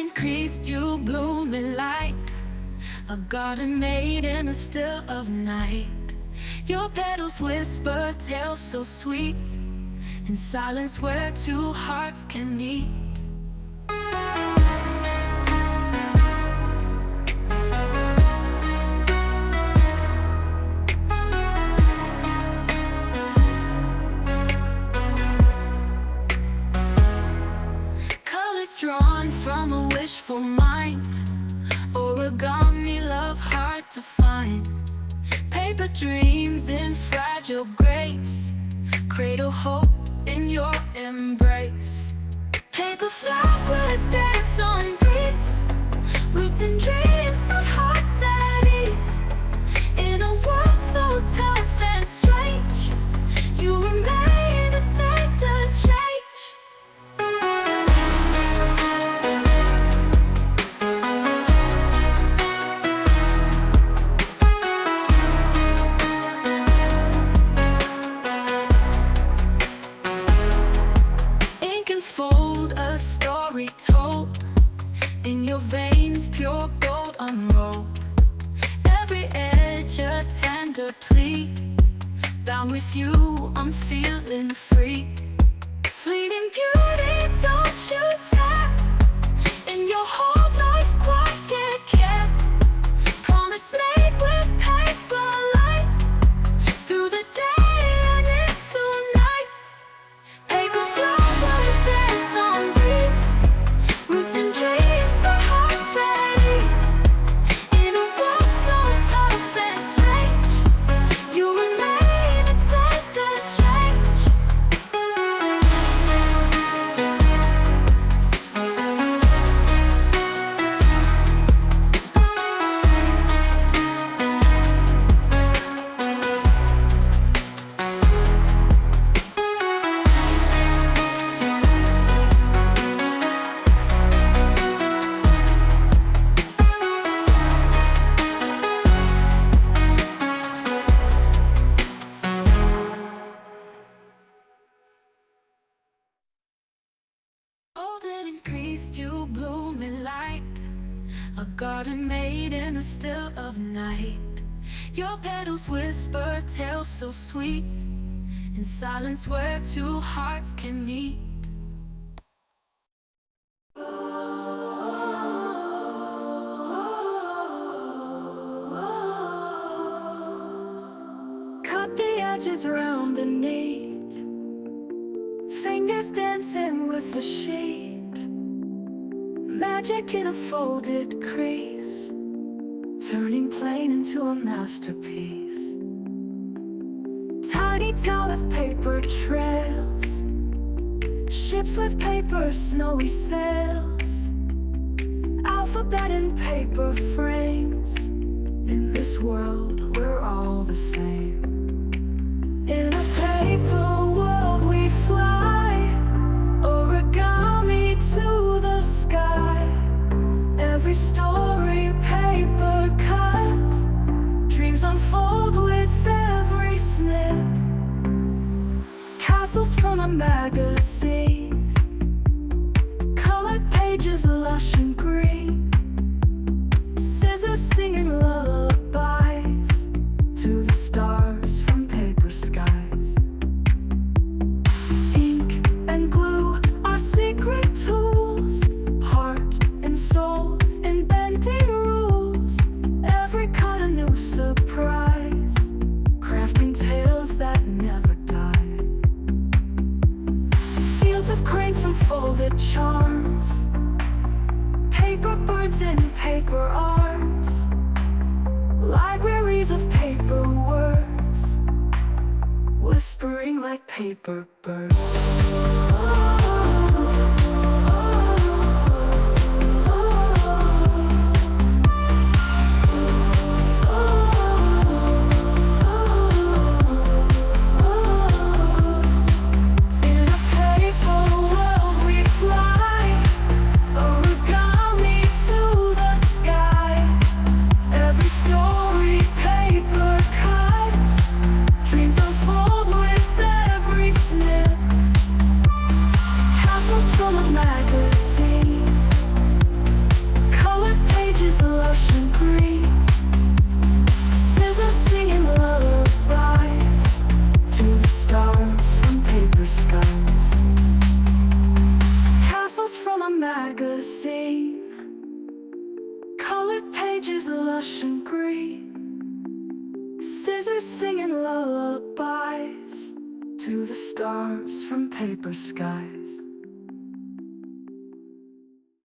increased, you blooming like a garden made in the still of night. Your petals whisper tales so sweet, in silence where two hearts can meet. Colors drawn from a wishful mind, origami love hard to find. Paper dreams in fragile grace, cradle hope in your embrace. Paper flowers dance on breeze, roots and dreams set hearts at ease. In a world so tough and strange, you remain to take the change. Fold a story told, in your veins pure gold unrolled. Every edge a tender plea, bound with you I'm feeling free. Fleeting beauty, don't you tap, in your whole life's quiet care. Promise made with paper light, through the day and into night. Paper flowers dance on breeze, roots and dreams set hearts at ease. In a world so tough and strange, you remain to take the change. Golden increased, you blooming like a garden made in the still of night. Your petals whisper tales so sweet, in silence where two hearts can meet. Cut the edges round and neat, fingers dancing with the sheet. Magic in a folded crease, turning plain into a masterpiece. Tiny town of paper trails, ships with paper snowy sails. Alphabet in paper frames, in this world we're all the same. In a paper world we fly, origami to the sky. Every story paper cut, dreams unfold with every snip. Castles from a magazine, colored pages lush and green. Scissors singing lullabies to the stars from paper skies. Ink and glue are secret tools, heart and soul in bending rules. Every cut a new surprise, crafting tales that never die. Fields of cranes from folded charms, paper birds in paper arms. Libraries of paper words, whispering like paper birds. In a paper world we fly, origami to the sky. Every story paper cut, dreams unfold with every snip. a magazine, colored pages lush and green, scissors singing lullabies to the stars from paper skies.